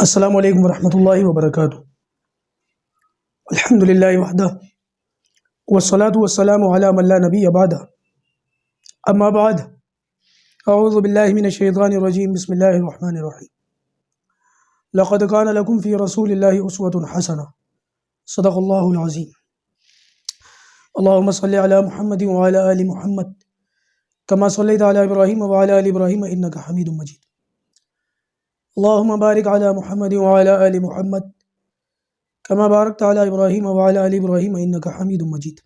السلام علیکم ورحمۃ اللہ وبرکاتہ۔ الحمد للہ وحدہ والصلاة والسلام علی من لا نبی بعدہ، اما بعد، اعوذ باللہ من الشیطان الرجیم، بسم اللہ الرحمن الرحیم۔ لقد کان لکم فی رسول اللہ اسوۃ حسنہ، صدق اللہ العظیم۔ اللہم صلی علی محمد وعلی آل محمد کما صلیت علی ابراہیم وعلی آل ابراہیم انک حمید مجید۔ اللہم بارک علی محمد وعلی آل محمد کما بارکت علی ابراہیم وعلی آل ابراہیم انک حمید مجید۔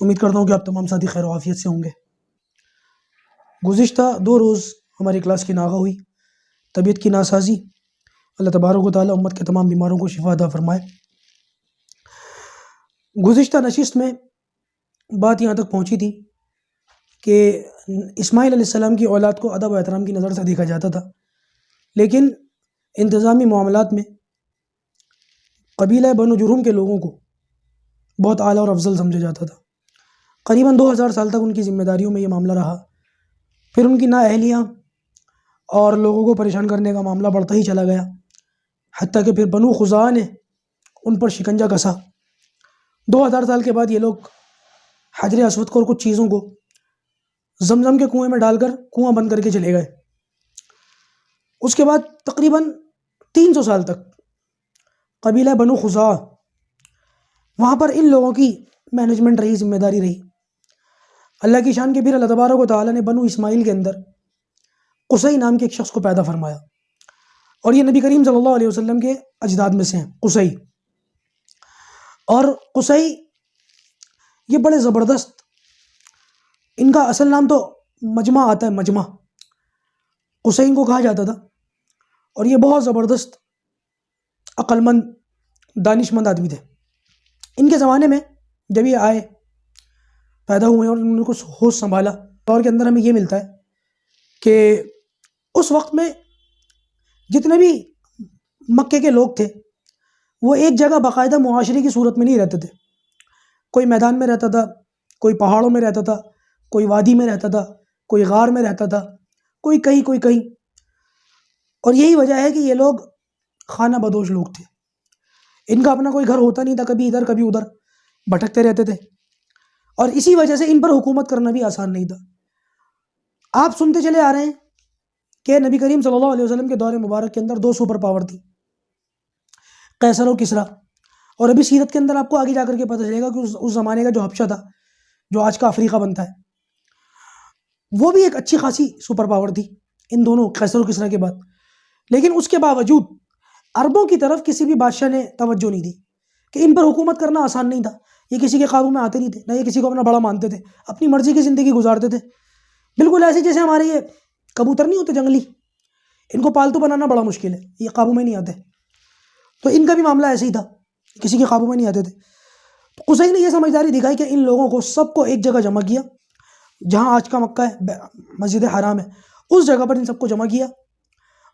امید کرتا ہوں کہ آپ تمام ساتھی خیر و عافیت سے ہوں گے۔ گزشتہ 2 روز ہماری کلاس کی ناغہ ہوئی، طبیعت کی ناسازی، اللہ تبارک و تعالیٰ امت کے تمام بیماروں کو شفا عطا فرمائے۔ گزشتہ نشست میں بات یہاں تک پہنچی تھی کہ اسماعیل علیہ السلام کی اولاد کو ادب و احترام کی نظر سے دیکھا جاتا تھا، لیکن انتظامی معاملات میں قبیلہ بنو جرہم کے لوگوں کو بہت اعلیٰ اور افضل سمجھا جاتا تھا۔ قریباً 2000 سال تک ان کی ذمہ داریوں میں یہ معاملہ رہا، پھر ان کی نااہلیاں اور لوگوں کو پریشان کرنے کا معاملہ بڑھتا ہی چلا گیا، حتیٰ کہ پھر بنو خزاعہ نے ان پر شکنجہ کسا۔ 2000 سال کے بعد یہ لوگ حجر اسود کو اور کچھ چیزوں کو زمزم کے کنویں میں ڈال کر کنواں بند کر کے چلے گئے۔ اس کے بعد تقریباً 300 سال تک قبیلہ بنو خزاعہ، وہاں پر ان لوگوں کی مینجمنٹ رہی، ذمہ داری رہی۔ اللہ کی شان کے پھر اللہ تبارک و تعالیٰ نے بنو اسماعیل کے اندر قصی نام کے ایک شخص کو پیدا فرمایا، اور یہ نبی کریم صلی اللہ علیہ وسلم کے اجداد میں سے ہیں، قصی۔ اور قصی یہ بڑے زبردست، ان کا اصل نام تو مجمع آتا ہے، مجمع قصی کو کہا جاتا تھا، اور یہ بہت زبردست عقل مند دانش مند آدمی تھے۔ ان کے زمانے میں جب یہ آئے، پیدا ہوئے اور انہوں نے کچھ ہوش سنبھالا، دور کے اندر ہمیں یہ ملتا ہے کہ اس وقت میں جتنے بھی مکے کے لوگ تھے وہ ایک جگہ باقاعدہ معاشرے کی صورت میں نہیں رہتے تھے۔ کوئی میدان میں رہتا تھا، کوئی پہاڑوں میں رہتا تھا، کوئی وادی میں رہتا تھا، کوئی غار میں رہتا تھا، کوئی کہیں کوئی کہیں۔ اور یہی وجہ ہے کہ یہ لوگ خانہ بدوش لوگ تھے، ان کا اپنا کوئی گھر ہوتا نہیں تھا، کبھی ادھر کبھی ادھر بھٹکتے رہتے تھے، اور اسی وجہ سے ان پر حکومت کرنا بھی آسان نہیں تھا۔ آپ سنتے چلے آ رہے ہیں کہ نبی کریم صلی اللہ علیہ وسلم کے دور مبارک کے اندر 2 سپر پاور تھی، قیصر و کسریٰ۔ اور ابھی سیرت کے اندر آپ کو آگے جا کر کے پتہ چلے گا کہ اس زمانے کا جو حبشہ تھا، جو آج کا افریقہ بنتا ہے، وہ بھی ایک اچھی خاصی سپر پاور تھی ان دونوں قیصر و کسریٰ کے بعد۔ لیکن اس کے باوجود عربوں کی طرف کسی بھی بادشاہ نے توجہ نہیں دی کہ ان پر حکومت کرنا آسان نہیں تھا۔ یہ کسی کے قابو میں آتے نہیں تھے، نہ یہ کسی کو اپنا بڑا مانتے تھے، اپنی مرضی کی زندگی گزارتے تھے، بالکل ایسے جیسے ہمارے یہ کبوتر نہیں ہوتے جنگلی، ان کو پالتو بنانا بڑا مشکل ہے، یہ قابو میں نہیں آتے۔ تو ان کا بھی معاملہ ایسے ہی تھا، کسی کے قابو میں نہیں آتے تھے۔ قصی نے یہ سمجھداری دکھائی کہ ان لوگوں کو سب کو ایک جگہ جمع کیا، جہاں آج کا مکہ ہے، مسجد حرام ہے، اس جگہ پر ان سب کو جمع کیا،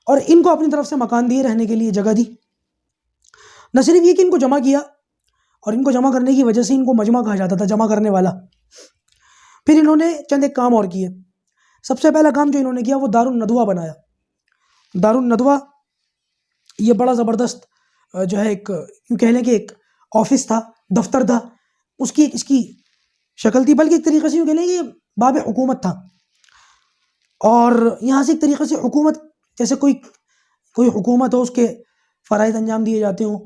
اور ان کو اپنی طرف سے مکان دیے، رہنے کے لیے جگہ دی۔ نہ صرف یہ کہ ان کو جمع کیا، اور ان کو جمع کرنے کی وجہ سے ان کو مجمع کہا جاتا تھا، جمع کرنے والا۔ پھر انہوں نے چند ایک کام اور کیے۔ سب سے پہلا کام جو انہوں نے کیا وہ دار الندوہ بنایا۔ دار الندوہ یہ بڑا زبردست جو ہے ایک، یوں کہہ لیں کہ ایک آفس تھا، دفتر تھا، اس کی شکل تھی، بلکہ ایک طریقے سے یوں کہہ لیں کہ باب حکومت تھا۔ اور یہاں سے ایک طریقے سے حکومت، جیسے کوئی حکومت ہو، اس کے فرائض انجام دیے جاتے ہوں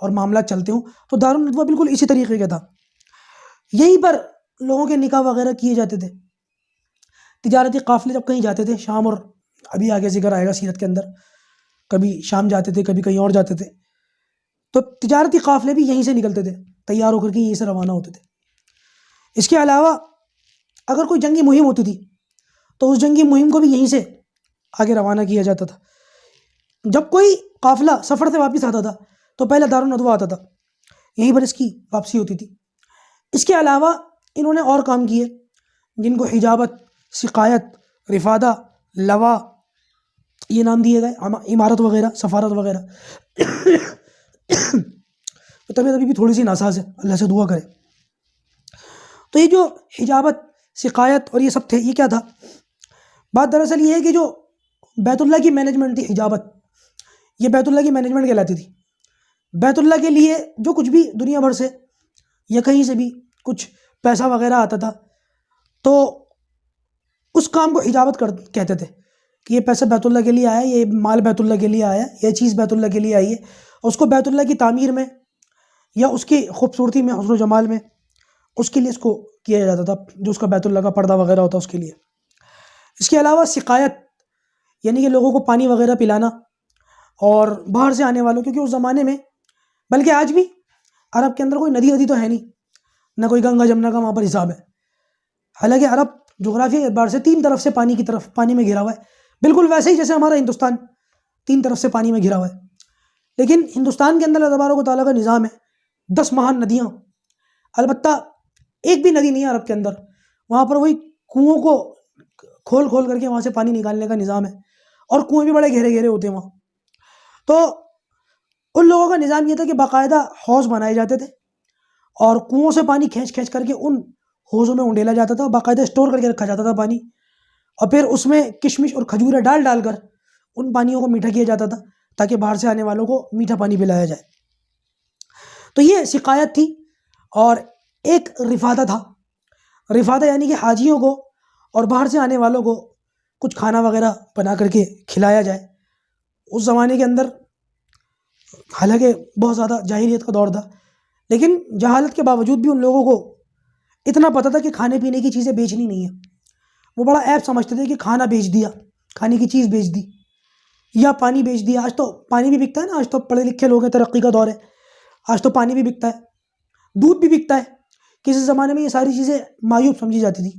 اور معاملات چلتے ہوں، تو دار الندوہ بالکل اسی طریقے کا تھا۔ یہیں پر لوگوں کے نکاح وغیرہ کیے جاتے تھے۔ تجارتی قافلے جب کہیں جاتے تھے شام، اور ابھی آگے ذکر آئے گا سیرت کے اندر، کبھی شام جاتے تھے، کبھی کہیں اور جاتے تھے، تو تجارتی قافلے بھی یہیں سے نکلتے تھے، تیار ہو کر کے یہیں سے روانہ ہوتے تھے۔ اس کے علاوہ اگر کوئی جنگی مہم ہوتی تھی تو اس جنگی مہم کو بھی یہیں سے آگے روانہ کیا جاتا تھا۔ جب کوئی قافلہ سفر سے واپس آتا تھا تو پہلے دار الندوہ آتا تھا، یہیں پر اس کی واپسی ہوتی تھی۔ اس کے علاوہ انہوں نے اور کام کیے جن کو حجابت، سقایت، رفادہ، لوا یہ نام دیے گئے، امارت وغیرہ، سفارت وغیرہ۔ طبیعت ابھی بھی تھوڑی سی ناساز ہے، اللہ سے دعا کرے۔ تو یہ جو حجابت، سقایت اور یہ سب تھے، یہ کیا تھا؟ بات دراصل یہ ہے کہ جو بیت اللہ کی مینجمنٹ تھی، حجابت، یہ بیت اللہ کی مینجمنٹ کہلاتی تھی. بیت اللہ کے لیے جو کچھ بھی دنیا بھر سے یا کہیں سے بھی کچھ پیسہ وغیرہ آتا تھا تو اس کام کو حجابت کہتے تھے کہ یہ پیسہ بیت اللہ کے لیے آیا ہے، یہ مال بیت اللہ کے لیے آیا ہے، یہ چیز بیت اللہ کے لیے آئی ہے. اور اس کو بیت اللہ کی تعمیر میں یا اس کی خوبصورتی میں، حسن و جمال میں، اس کے لیے اس کو کیا جاتا تھا، جو اس کا بیت اللہ کا پردہ وغیرہ ہوتا اس کے لیے. اس کے علاوہ سقایت، یعنی کہ لوگوں کو پانی وغیرہ پلانا، اور باہر سے آنے والوں، کیونکہ اس زمانے میں، بلکہ آج بھی عرب کے اندر کوئی ندی ودی تو ہے نہیں، نہ کوئی گنگا جمنا کا وہاں پر حساب ہے. حالانکہ عرب جغرافیائی اعتبار سے تین طرف سے پانی میں گھرا ہوا ہے، بالکل ویسے ہی جیسے ہمارا ہندوستان تین طرف سے پانی میں گھرا ہوا ہے. لیکن ہندوستان کے اندر اللہ تبارک و تعالیٰ کا نظام ہے 10 مہان ندیاں. البتہ ایک بھی ندی نہیں ہے عرب کے اندر، وہاں پر وہی کنوؤں کو کھول کر کے وہاں سے پانی نکالنے کا نظام ہے، اور کنویں بھی بڑے گہرے گہرے ہوتے ہیں وہاں. تو ان لوگوں کا نظام یہ تھا کہ باقاعدہ حوض بنائے جاتے تھے، اور کنووں سے پانی کھینچ کر کے ان حوضوں میں انڈیلا جاتا تھا، باقاعدہ اسٹور کر کے رکھا جاتا تھا پانی، اور پھر اس میں کشمش اور کھجوریں ڈال کر ان پانیوں کو میٹھا کیا جاتا تھا تاکہ باہر سے آنے والوں کو میٹھا پانی پلایا جائے. تو یہ سقایت تھی. اور ایک رفادہ تھا. رفادہ یعنی کہ حاجیوں کو اور باہر سے آنے والوں کو کچھ کھانا وغیرہ بنا کر کے کھلایا جائے. اس زمانے کے اندر حالانکہ بہت زیادہ جاہلیت کا دور تھا، لیکن جہالت کے باوجود بھی ان لوگوں کو اتنا پتہ تھا کہ کھانے پینے کی چیزیں بیچنی نہیں ہیں. وہ بڑا عیب سمجھتے تھے کہ کھانا بیچ دیا، کھانے کی چیز بیچ دی، یا پانی بیچ دیا. آج تو پانی بھی بکتا ہے نا، آج تو پڑھے لکھے لوگ ہیں، ترقی کا دور ہے، آج تو پانی بھی بکتا ہے، دودھ بھی بکتا ہے. کسی زمانے میں یہ ساری چیزیں معیوب سمجھی جاتی تھی.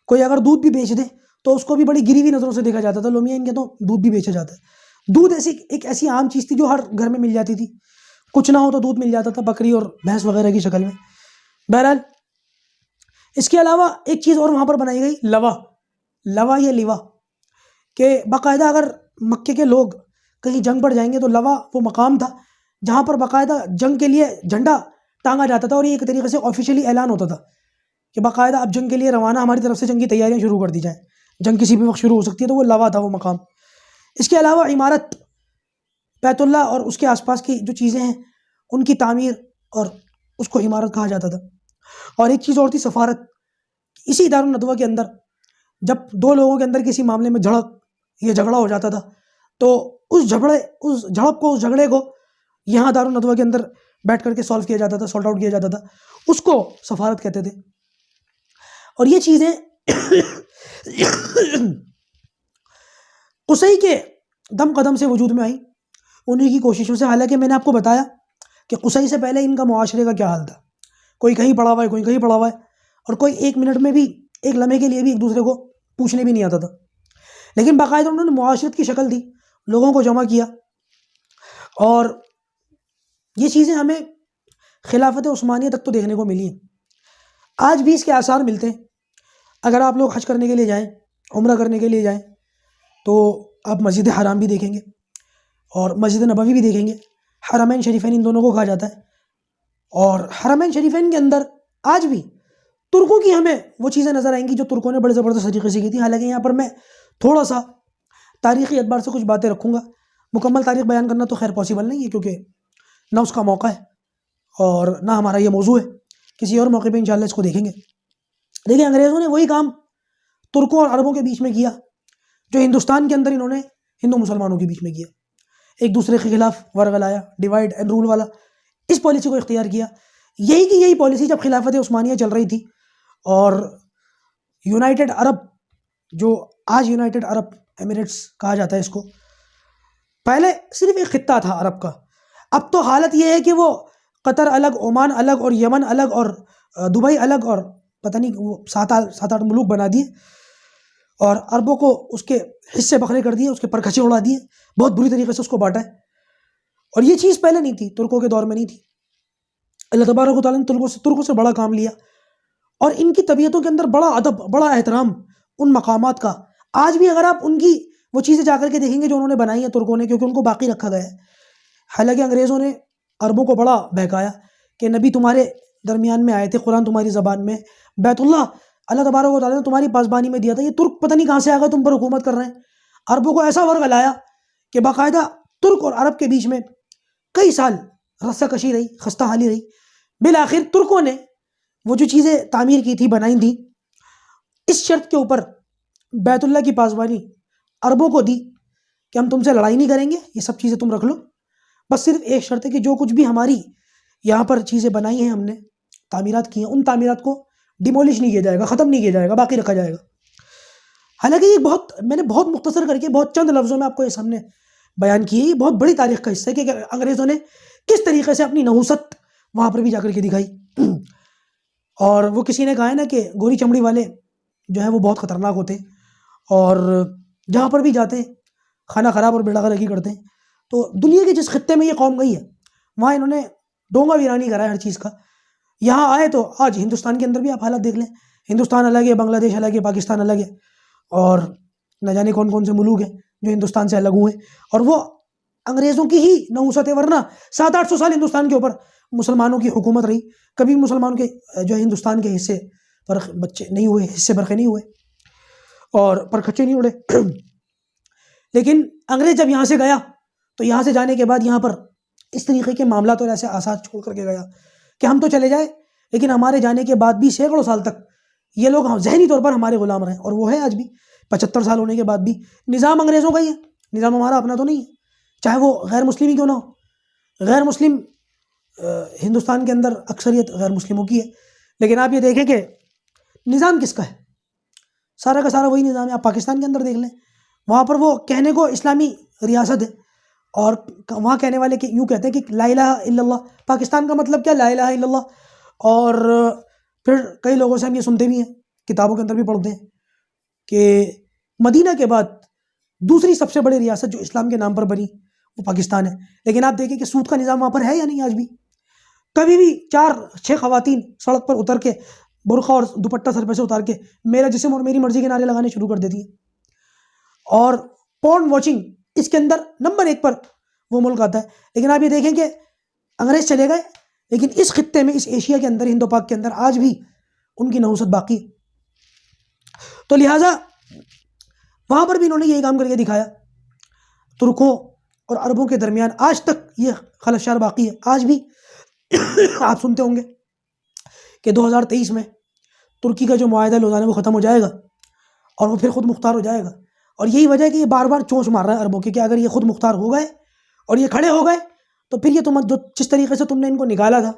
کوئی اگر دودھ بھی بیچ دے تو اس کو بھی بڑی گری ہوئی نظروں سے دیکھا جاتا تھا. لومیاں ان کے تو دودھ بھی بیچا جاتا ہے. دودھ ایک ایسی عام چیز تھی جو ہر گھر میں مل جاتی تھی، کچھ نہ ہو تو دودھ مل جاتا تھا، بکری اور بھینس وغیرہ کی شکل میں. بہرحال اس کے علاوہ ایک چیز اور وہاں پر بنائی گئی، لوا یا لیوا، کہ باقاعدہ اگر مکے کے لوگ کہیں جنگ پر جائیں گے تو لوا وہ مقام تھا جہاں پر باقاعدہ جنگ کے لیے جھنڈا ٹانگا جاتا تھا، اور یہ ایک طریقے سے آفیشیلی اعلان ہوتا تھا کہ باقاعدہ اب جنگ کے لیے روانہ، ہماری طرف سے جنگ کی تیاریاں شروع کر دی جائیں، جنگ کسی بھی وقت شروع ہو سکتی ہے. تو وہ لوا تھا، وہ مقام. اس کے علاوہ عمارت، بیت اللہ اور اس کے آس پاس کی جو چیزیں ہیں ان کی تعمیر، اور اس کو عمارت کہا جاتا تھا. اور ایک چیز اور تھی، سفارت. اسی دارالندوہ کے اندر جب دو لوگوں کے اندر کسی معاملے میں جھگڑا ہو جاتا تھا تو اس جھگڑے کو یہاں دارالندوہ کے اندر بیٹھ کر کے سالو کیا جاتا تھا، سارٹ آؤٹ کیا جاتا تھا. اس کو سفارت کہتے تھے. اور یہ چیزیں قصی کے دم قدم سے وجود میں آئیں، انہی کی کوششوں سے. حالانکہ میں نے آپ کو بتایا کہ قصی سے پہلے ان کا معاشرے کا کیا حال تھا. کوئی کہیں پڑا ہوا ہے، کوئی کہیں پڑا ہوا ہے، اور کوئی ایک منٹ میں بھی، ایک لمحے کے لیے بھی ایک دوسرے کو پوچھنے بھی نہیں آتا تھا. لیکن باقاعدہ انہوں نے معاشرت کی شکل دی، لوگوں کو جمع کیا. اور یہ چیزیں ہمیں خلافت عثمانیہ تک تو دیکھنے کو ملی ہیں. آج بھی اس کے آثار ملتے ہیں. اگر آپ لوگ حج کرنے کے لیے جائیں، عمرہ کرنے کے لیے جائیں، تو آپ مسجد حرام بھی دیکھیں گے اور مسجد نبوی بھی دیکھیں گے. حرمین شریفین ان دونوں کو کہا جاتا ہے. اور حرمین شریفین کے اندر آج بھی ترکوں کی ہمیں وہ چیزیں نظر آئیں گی جو ترکوں نے بڑے زبردست طریقے سے کی تھی. حالانکہ یہاں پر میں تھوڑا سا تاریخی اعتبار سے کچھ باتیں رکھوں گا. مکمل تاریخ بیان کرنا تو خیر پاسبل نہیں ہے، کیونکہ نہ اس کا موقع ہے اور نہ ہمارا یہ موضوع ہے. کسی اور موقع پہ انشاءاللہ اس کو دیکھیں گے. لیکن انگریزوں نے وہی کام ترکوں اور عربوں کے بیچ میں کیا جو ہندوستان کے اندر انہوں نے ہندو مسلمانوں کے بیچ میں کیا. ایک دوسرے کے خلاف ورغلایا، ڈیوائڈ اینڈ رول والا اس پالیسی کو اختیار کیا. یہی پالیسی جب خلافت عثمانیہ چل رہی تھی اور یونائٹڈ عرب، جو آج یونائٹڈ عرب ایمریٹس کہا جاتا ہے اس کو، پہلے صرف ایک خطہ تھا عرب کا. اب تو حالت یہ ہے کہ وہ قطر الگ، عمان الگ، اور یمن الگ، اور دبئی الگ، اور پتہ نہیں وہ 7-8 ملوک بنا دیے، اور عربوں کو اس کے حصے بکھرے کر دیے، اس کے پرکھچے اڑا دیے، بہت بری طریقے سے اس کو بانٹا ہے. اور یہ چیز پہلے نہیں تھی، ترکوں کے دور میں نہیں تھی. اللہ تبارک و تعالیٰ نے ترکوں سے بڑا کام لیا، اور ان کی طبیعتوں کے اندر بڑا ادب، بڑا احترام ان مقامات کا. آج بھی اگر آپ ان کی وہ چیزیں جا کر کے دیکھیں گے جو انہوں نے بنائی ہیں ترکوں نے، کیونکہ ان کو باقی رکھا گیا ہے. حالانکہ انگریزوں نے عربوں کو بڑا بہکایا کہ نبی تمہارے درمیان میں آئے تھے، قرآن تمہاری زبان میں، بیت اللہ تبارک و تعالیٰ نے تمہاری پاسبانی میں دیا تھا، یہ ترک پتہ نہیں کہاں سے آ گئے تم پر حکومت کر رہے ہیں. عربوں کو ایسا ورغلایا کہ باقاعدہ ترک اور عرب کے بیچ میں کئی سال رسہ کشی رہی، خستہ حالی رہی۔ بالآخر ترکوں نے وہ جو چیزیں تعمیر کی تھی، بنائی تھی، اس شرط کے اوپر بیت اللہ کی پاسبانی عربوں کو دی کہ ہم تم سے لڑائی نہیں کریں گے، یہ سب چیزیں تم رکھ لو، بس صرف ایک شرط ہے کہ جو کچھ بھی ہماری یہاں پر چیزیں بنائی ہیں، ہم نے تعمیرات کی ہیں، ان تعمیرات کو ڈیمولش نہیں کیا جائے گا، ختم نہیں کیا جائے گا، باقی رکھا جائے گا۔ حالانکہ یہ میں نے بہت مختصر کر کے بہت چند لفظوں میں آپ کو یہ سامنے بیان کی ہے، یہ بہت بڑی تاریخ کا حصہ ہے کہ انگریزوں نے کس طریقے سے اپنی نحوست وہاں پر بھی جا کر کے دکھائی۔ اور وہ کسی نے کہا ہے نا کہ گوری چمڑی والے جو ہے وہ بہت خطرناک ہوتے ہیں، اور جہاں پر بھی جاتے ہیں کھانا خراب اور بیڑا غرقی کرتے ہیں۔ تو دنیا کے جس خطے میں یہ قوم گئی ہے وہاں انہوں نے ڈونگا ویرانی کرا ہے ہر چیز کا۔ یہاں آئے تو آج ہندوستان کے اندر بھی آپ حالات دیکھ لیں، ہندوستان الگ ہے، بنگلہ دیش الگ ہے، پاکستان الگ ہے، اور نہ جانے کون کون سے ملوک ہیں جو ہندوستان سے الگ ہوئے، اور وہ انگریزوں کی ہی نحوست ہے، ورنہ 700-800 سال ہندوستان کے اوپر مسلمانوں کی حکومت رہی، کبھی مسلمانوں کے جو ہے ہندوستان کے حصے پر بچے نہیں ہوئے، حصے برقے نہیں ہوئے اور پرکھچے نہیں اڑے۔ لیکن انگریز جب یہاں سے گیا تو یہاں سے جانے کے بعد یہاں پر اس طریقے کے معاملات اور ایسے آثار چھوڑ کر کے گیا کہ ہم تو چلے جائیں لیکن ہمارے جانے کے بعد بھی سینکڑوں سال تک یہ لوگ ذہنی طور پر ہمارے غلام رہے، اور وہ ہے آج بھی 75 سال ہونے کے بعد بھی نظام انگریزوں کا ہی ہے، نظام ہمارا اپنا تو نہیں ہے، چاہے وہ غیر مسلم ہی کیوں نہ ہو۔ غیر مسلم ہندوستان کے اندر اکثریت غیر مسلموں کی ہے، لیکن آپ یہ دیکھیں کہ نظام کس کا ہے، سارا کا سارا وہی نظام ہے۔ آپ پاکستان کے اندر دیکھ لیں، وہاں پر وہ کہنے کو اسلامی ریاست ہے، اور وہاں کہنے والے یوں کہتے ہیں کہ لا الہ الا اللہ، پاکستان کا مطلب کیا؟ لا الہ الا اللہ۔ اور پھر کئی لوگوں سے ہم یہ سنتے بھی ہیں، کتابوں کے اندر بھی پڑھتے ہیں کہ مدینہ کے بعد دوسری سب سے بڑی ریاست جو اسلام کے نام پر بنی وہ پاکستان ہے، لیکن آپ دیکھیں کہ سود کا نظام وہاں پر ہے یا نہیں آج بھی؟ کبھی بھی 4-6 خواتین سڑک پر اتر کے برقع اور دوپٹہ سر پہ سے اتار کے میرا جسم اور میری مرضی کے نعرے لگانے شروع کر دیتی ہیں، اور پورن واچنگ اس کے اندر نمبر 1 پر وہ ملک آتا ہے۔ لیکن آپ یہ دیکھیں کہ انگریز چلے گئے، لیکن اس خطے میں، اس ایشیا کے اندر، ہند و پاک کے اندر آج بھی ان کی نحوست باقی ہے۔ تو لہٰذا وہاں پر بھی انہوں نے یہی کام کر کے دکھایا۔ ترکوں اور عربوں کے درمیان آج تک یہ خلفشار باقی ہے۔ آج بھی آپ سنتے ہوں گے کہ 2023 میں ترکی کا جو معاہدہ لوزانہ وہ ختم ہو جائے گا اور وہ پھر خود مختار ہو جائے گا، اور یہی وجہ ہے کہ یہ بار بار چونچ مار رہا ہے عربوں کے کہ اگر یہ خود مختار ہو گئے اور یہ کھڑے ہو گئے تو پھر یہ جو جس طریقے سے تم نے ان کو نکالا تھا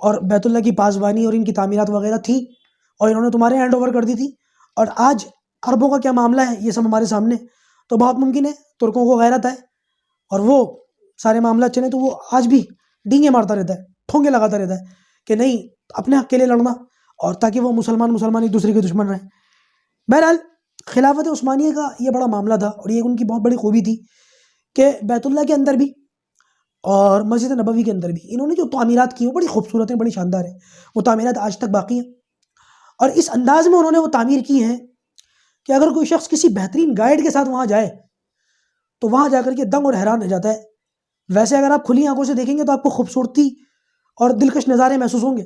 اور بیت اللہ کی پاسبانی اور ان کی تعمیرات وغیرہ تھی اور انہوں نے تمہارے ہینڈ اوور کر دی تھی، اور آج عربوں کا کیا معاملہ ہے یہ سب ہمارے سامنے، تو بہت ممکن ہے ترکوں کو غیرت ہے اور وہ سارے معاملات چلیں تو وہ آج بھی ڈینگے مارتا رہتا ہے، ٹھونگے لگاتا رہتا ہے کہ نہیں اپنے حق کے لیے لڑنا، اور تاکہ وہ مسلمان ایک دوسرے کے دشمن رہیں۔ بہرحال خلافت عثمانیہ کا یہ بڑا معاملہ تھا، اور یہ ان کی بہت بڑی خوبی تھی کہ بیت اللہ کے اندر بھی اور مسجد نبوی کے اندر بھی انہوں نے جو تعمیرات کی وہ بڑی خوبصورت ہیں، بڑی شاندار ہیں، وہ تعمیرات آج تک باقی ہیں، اور اس انداز میں انہوں نے وہ تعمیر کی ہیں کہ اگر کوئی شخص کسی بہترین گائیڈ کے ساتھ وہاں جائے تو وہاں جا کر کے دنگ اور حیران رہ جاتا ہے۔ ویسے اگر آپ کھلی آنکھوں سے دیکھیں گے تو آپ کو خوبصورتی اور دلکش نظارے محسوس ہوں گے،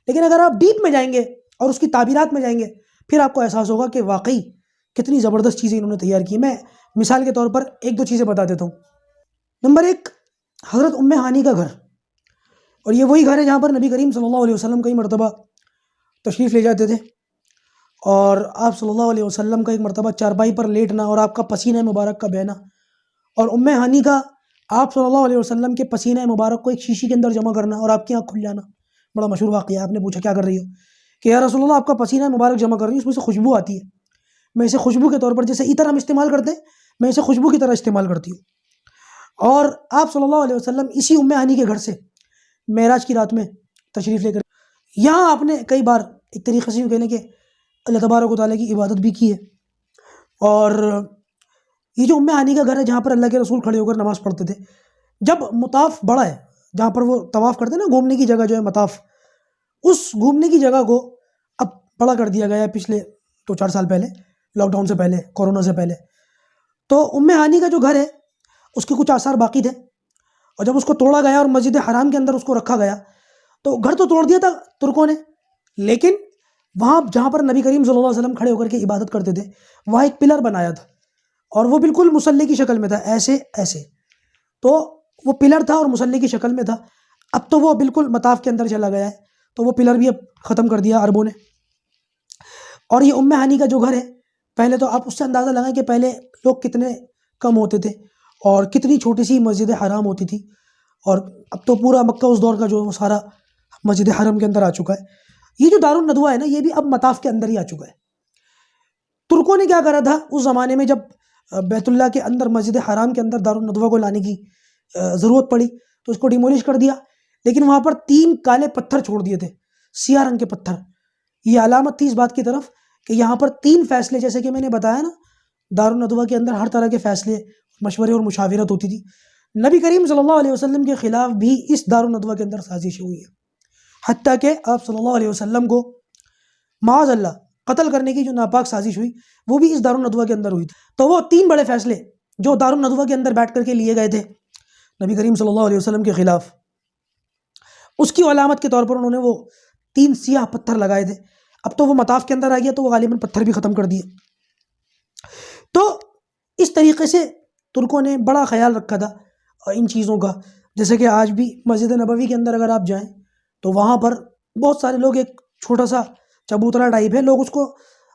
لیکن اگر آپ ڈیپ میں جائیں گے اور اس کی تعبیرات میں جائیں گے پھر آپ کو احساس ہوگا کہ واقعی کتنی زبردست چیزیں انہوں نے تیار کی۔ میں مثال کے طور پر 1-2 چیزیں بتا دیتا ہوں۔ نمبر 1، حضرت ام ہانی کا گھر، اور یہ وہی گھر ہے جہاں پر نبی کریم صلی اللہ علیہ وسلم کئی مرتبہ تشریف لے جاتے تھے، اور آپ صلی اللہ علیہ وسلم کا ایک مرتبہ چارپائی پر لیٹنا اور آپ کا پسینہ مبارک کا بہنا، اور ام ہانی کا آپ صلی اللہ علیہ وسلم کے پسینہ مبارک کو ایک شیشی کے اندر جمع کرنا اور آپ کی آنکھ کھل جانا، بڑا مشہور واقعہ ہے۔ آپ نے پوچھا کیا کر رہی ہو؟ کہ یا رسول اللہ آپ کا پسینہ مبارک جمع کر رہی ہوں، اس میں سے خوشبو آتی ہے، میں اسے خوشبو کے طور پر، جیسے عطر ہم استعمال کرتے ہیں، میں اسے خوشبو کی طرح استعمال کرتی ہوں۔ اور آپ صلی اللہ علیہ وسلم اسی ام ہانی کے گھر سے معراج کی رات میں تشریف لے کر یہاں آپ نے کئی بار ایک طریقے سے یوں کہنے کہ اللہ تبارک و تعالیٰ کی عبادت بھی کی ہے، اور یہ جو ام ہانی کا گھر ہے جہاں پر اللہ کے رسول کھڑے ہو کر نماز پڑھتے تھے، جب مطاف بڑا ہے جہاں پر وہ طواف کرتے ہیں نا، گھومنے کی جگہ جو ہے مطاف، اس گھومنے کی جگہ کو اب بڑا کر دیا گیا ہے پچھلے 2-4 سال پہلے، لاک ڈاؤن سے پہلے، کورونا سے پہلے۔ تو ام ہانی کا جو گھر ہے اس کے کچھ آثار باقی تھے، اور جب اس کو توڑا گیا اور مسجد حرام کے اندر اس کو رکھا گیا تو گھر تو توڑ دیا تھا ترکوں نے، لیکن وہاں جہاں پر نبی کریم صلی اللہ علیہ وسلم کھڑے ہو کر کے عبادت کرتے تھے وہاں ایک پلر بنایا تھا، اور وہ بالکل مصلی کی شکل میں تھا، ایسے ایسے تو وہ پلر تھا اور مصلی کی شکل میں تھا، اب تو وہ بالکل مطاف کے اندر چلا گیا ہے، تو وہ پلر بھی اب ختم کر دیا عربوں نے۔ اور یہ ام ہانی کا جو گھر ہے، پہلے تو آپ اس سے اندازہ لگائیں کہ پہلے لوگ کتنے کم ہوتے تھے اور کتنی چھوٹی سی مسجد حرام ہوتی تھی، اور اب تو پورا مکہ اس دور کا جو سارا مسجد حرم کے اندر آ چکا ہے۔ یہ جو دار الندوہ ہے نا، یہ بھی اب مطاف کے اندر ہی آ چکا ہے۔ ترکوں نے کیا کرا تھا اس زمانے میں، جب بیت اللہ کے اندر مسجد حرام کے اندر دار الندوہ کو لانے کی ضرورت پڑی تو اس کو ڈیمولش کر دیا، لیکن وہاں پر 3 کالے پتھر چھوڑ دیے تھے، سیاہ رنگ کے پتھر۔ یہ علامت تھی اس بات کی طرف کہ یہاں پر 3 فیصلے، جیسے کہ میں نے بتایا نا، دار الندوہ کے اندر ہر طرح کے فیصلے، مشورے اور مشاورت ہوتی تھی۔ نبی کریم صلی اللہ علیہ وسلم کے خلاف بھی اس دار الندوہ کے اندر سازش ہوئی ہے، حتیٰ کہ آپ صلی اللہ علیہ وسلم کو معاذ اللہ قتل کرنے کی جو ناپاک سازش ہوئی وہ بھی اس دار الندوہ کے اندر ہوئی تھی۔ تو وہ 3 بڑے فیصلے جو دار الندوہ کے اندر بیٹھ کر کے لیے گئے تھے نبی کریم صلی اللہ علیہ وسلم کے خلاف، اس کی علامت کے طور پر انہوں نے وہ 3 سیاہ پتھر لگائے تھے۔ اب تو وہ مطاف کے اندر آ گیا تو وہ غالباً پتھر بھی ختم کر دیے۔ تو اس طریقے سے ترکوں نے بڑا خیال رکھا تھا ان چیزوں کا، جیسے کہ آج بھی مسجد نبوی کے اندر اگر آپ جائیں تو وہاں پر بہت سارے لوگ، ایک چھوٹا سا چبوترا ٹائپ ہے، لوگ اس کو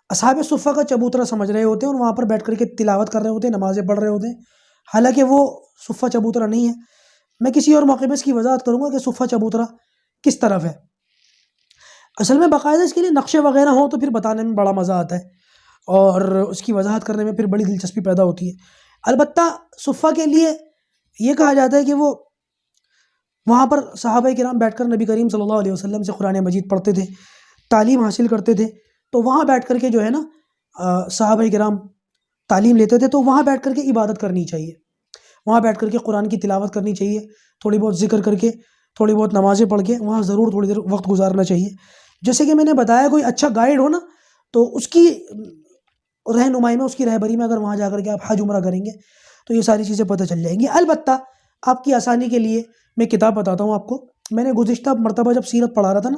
اصحاب صفہ کا چبوترا سمجھ رہے ہوتے ہیں اور وہاں پر بیٹھ کر کے تلاوت کر رہے ہوتے ہیں، نمازیں پڑھ رہے ہوتے ہیں، حالانکہ وہ صفہ چبوترا نہیں ہے۔ میں کسی اور موقع پہ اس کی وضاحت کروں گا کہ صفہ چبوترا کس طرف ہے۔ اصل میں باقاعدہ اس کے لیے نقشے وغیرہ ہوں تو پھر بتانے میں بڑا مزہ آتا ہے اور اس کی وضاحت کرنے میں پھر بڑی دلچسپی پیدا ہوتی ہے۔ البتہ صفہ کے لیے یہ کہا جاتا ہے کہ وہ وہاں پر صحابہ کرام بیٹھ کر نبی کریم صلی اللہ علیہ وسلم سے قرآن مجید پڑھتے تھے، تعلیم حاصل کرتے تھے، تو وہاں بیٹھ کر کے جو ہے نا صحابہ کرام تعلیم لیتے تھے، تو وہاں بیٹھ کر کے عبادت کرنی چاہیے، وہاں بیٹھ کر کے قرآن کی تلاوت کرنی چاہیے، تھوڑی بہت ذکر کر کے، تھوڑی بہت نمازیں پڑھ کے وہاں ضرور تھوڑی دیر وقت گزارنا چاہیے۔ جیسے کہ میں نے بتایا، کوئی اچھا گائیڈ ہو نا تو اس کی رہنمائی میں، اس کی رہبری میں اگر وہاں جا کر کے آپ حج عمرہ کریں گے تو یہ ساری چیزیں پتہ چل جائیں گی۔ البتہ آپ کی آسانی کے لیے میں کتاب بتاتا ہوں آپ کو، میں نے گزشتہ مرتبہ جب سیرت پڑھا رہا تھا نا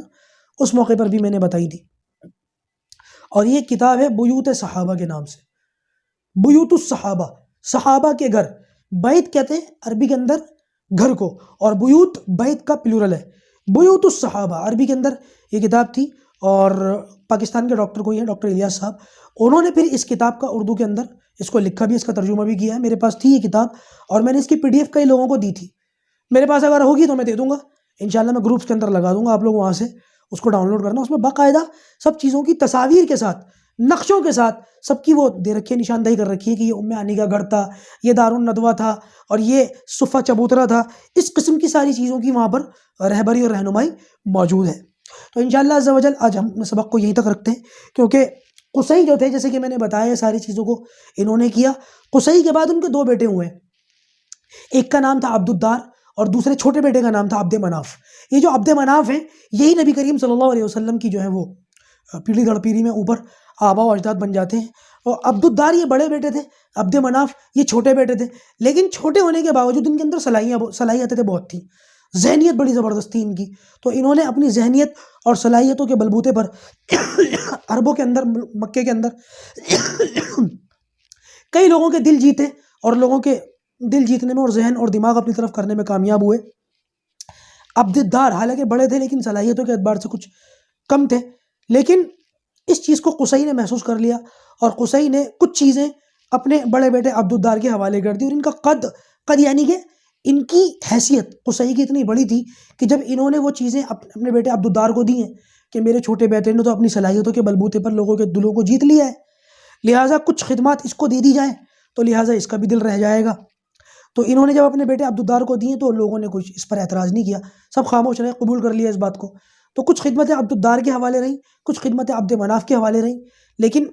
اس موقع پر بھی میں نے بتائی تھی، اور یہ کتاب ہے بیوت صحابہ کے نام سے، بیوت الصحابہ، صحابہ کے گھر۔ بیت کہتے ہیں عربی کے اندر گھر کو، اور بیوت بیت کا پلورل ہے، بیوت الصحابہ عربی کے اندر یہ کتاب تھی۔ اور پاکستان کے ڈاکٹر کوئی ہیں، ڈاکٹر الیاس صاحب، انہوں نے پھر اس کتاب کا اردو کے اندر اس کو لکھا بھی، اس کا ترجمہ بھی کیا ہے۔ میرے پاس تھی یہ کتاب اور میں نے اس کی PDF کئی لوگوں کو دی تھی، میرے پاس اگر ہوگی تو میں دے دوں گا انشاءاللہ، میں گروپس کے اندر لگا دوں گا، آپ لوگ وہاں سے اس کو ڈاؤن لوڈ کرنا۔ اس میں باقاعدہ سب چیزوں کی تصاویر کے ساتھ، نقشوں کے ساتھ سب کی وہ دے رکھی ہے، نشاندہی کر رکھی ہے کہ یہ ام ہانی کا گھر تھا، یہ دار الندوہ تھا، اور یہ صفہ چبوترا تھا۔ اس قسم کی ساری چیزوں کی وہاں پر رہبری اور رہنمائی موجود ہے۔ تو انشاءاللہ عز و جل آج ہم سبق کو یہیں تک رکھتے ہیں، کیونکہ قصی جو تھے، جیسے کہ میں نے بتایا، یہ ساری چیزوں کو انہوں نے کیا۔ قصی کے بعد ان کے 2 بیٹے ہوئے، ایک کا نام تھا عبد الدار اور دوسرے چھوٹے بیٹے کا نام تھا عبد مناف۔ یہ جو عبد مناف ہیں، یہی نبی کریم صلی اللہ علیہ وسلم کی جو ہے وہ پیڑھی در پیڑھی میں اوپر آبا و اجداد بن جاتے ہیں۔ اور عبد الدار یہ بڑے بیٹے تھے، عبد مناف یہ چھوٹے بیٹے تھے، لیکن چھوٹے ہونے کے باوجود ان کے اندر صلاحیتیں بہت تھیں، ذہنیت بڑی زبردست تھی ان کی۔ تو انہوں نے اپنی ذہنیت اور صلاحیتوں کے بلبوتے پر عربوں کے اندر، مکے کے اندر کئی لوگوں کے دل جیتے، اور لوگوں کے دل جیتنے میں اور ذہن اور دماغ اپنی طرف کرنے میں کامیاب ہوئے۔ عبد الدار حالانکہ بڑے تھے لیکن صلاحیتوں کے اعتبار سے کچھ کم تھے، لیکن اس چیز کو قصی نے محسوس کر لیا، اور قصی نے کچھ چیزیں اپنے بڑے بیٹے عبد الدار کے حوالے کر دی، اور ان کا قد یعنی کہ ان کی حیثیت قصی کی اتنی بڑی تھی کہ جب انہوں نے وہ چیزیں اپنے بیٹے عبد الدار کو دی ہیں کہ میرے چھوٹے بیٹے نے تو اپنی صلاحیتوں کے بلبوتے پر لوگوں کے دلوں کو جیت لیا ہے، لہٰذا کچھ خدمات اس کو دے دی جائیں تو لہٰذا اس کا بھی دل رہ جائے گا۔ تو انہوں نے جب اپنے بیٹے عبد الدار کو دیے تو لوگوں نے کچھ اس پر اعتراض نہیں کیا، سب خاموش رہے، قبول کر لیا اس بات کو۔ تو کچھ خدمتیں عبد الدار کے حوالے رہیں، کچھ خدمتیں عبد مناف کے حوالے رہیں، لیکن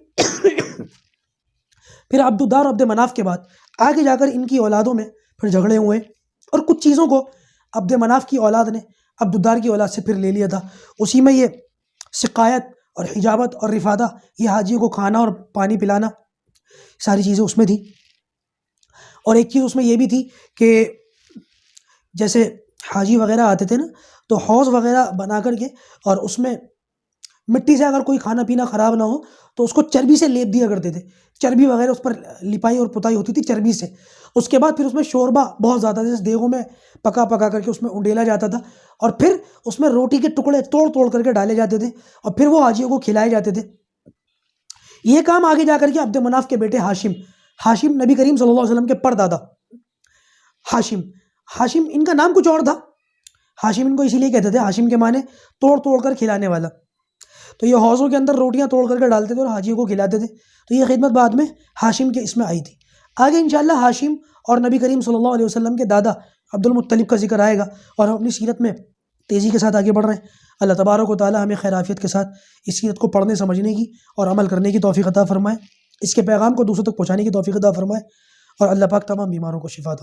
پھر عبد الدار اور عبد مناف کے بعد آگے جا کر ان کی اولادوں میں پھر جھگڑے ہوئے، اور کچھ چیزوں کو عبد مناف کی اولاد نے عبد الدار کی اولاد سے پھر لے لیا تھا۔ اسی میں یہ سقایت اور حجابت اور رفادہ، یہ حاجیوں کو کھانا اور پانی پلانا، ساری چیزیں اس میں تھی۔ اور ایک چیز اس میں یہ بھی تھی کہ جیسے حاجی وغیرہ آتے تھے نا، تو حوض وغیرہ بنا کر کے اور اس میں مٹی سے اگر کوئی کھانا پینا خراب نہ ہو تو اس کو چربی سے لیپ دیا کرتے تھے، چربی وغیرہ اس پر لپائی اور پتائی ہوتی تھی چربی سے۔ اس کے بعد پھر اس میں شوربہ بہت زیادہ جیسے دیگوں میں پکا کر کے اس میں انڈیلا جاتا تھا، اور پھر اس میں روٹی کے ٹکڑے توڑ کر کے ڈالے جاتے تھے، اور پھر وہ حاجیوں کو کھلائے جاتے تھے۔ یہ کام آگے جا کر کے عبد مناف کے بیٹے ہاشم نبی کریم صلی اللہ علیہ وسلم کے پردادا ہاشم ان کا نام کچھ اور تھا، ہاشم ان کو اسی لیے کہتے تھے، ہاشم کے معنی توڑ کر کھلانے والا۔ تو یہ حوضوں کے اندر روٹیاں توڑ کر کے ڈالتے تھے اور حاجیوں کو کھلاتے تھے، تو یہ خدمت بعد میں ہاشم کے اس میں آئی تھی۔ آگے انشاءاللہ ہاشم اور نبی کریم صلی اللہ علیہ وسلم کے دادا عبد المطلب کا ذکر آئے گا، اور ہم اپنی سیرت میں تیزی کے ساتھ آگے بڑھ رہے ہیں۔ اللہ تبارک و تعالی ہمیں خیر عافیت کے ساتھ اس سیرت کو پڑھنے سمجھنے کی اور عمل کرنے کی توفیق عطا فرمائے، اس کے پیغام کو دوسروں تک پہنچانے کی توفیق عطا فرمائے، اور اللہ پاک تمام بیماروں کو شفا عطا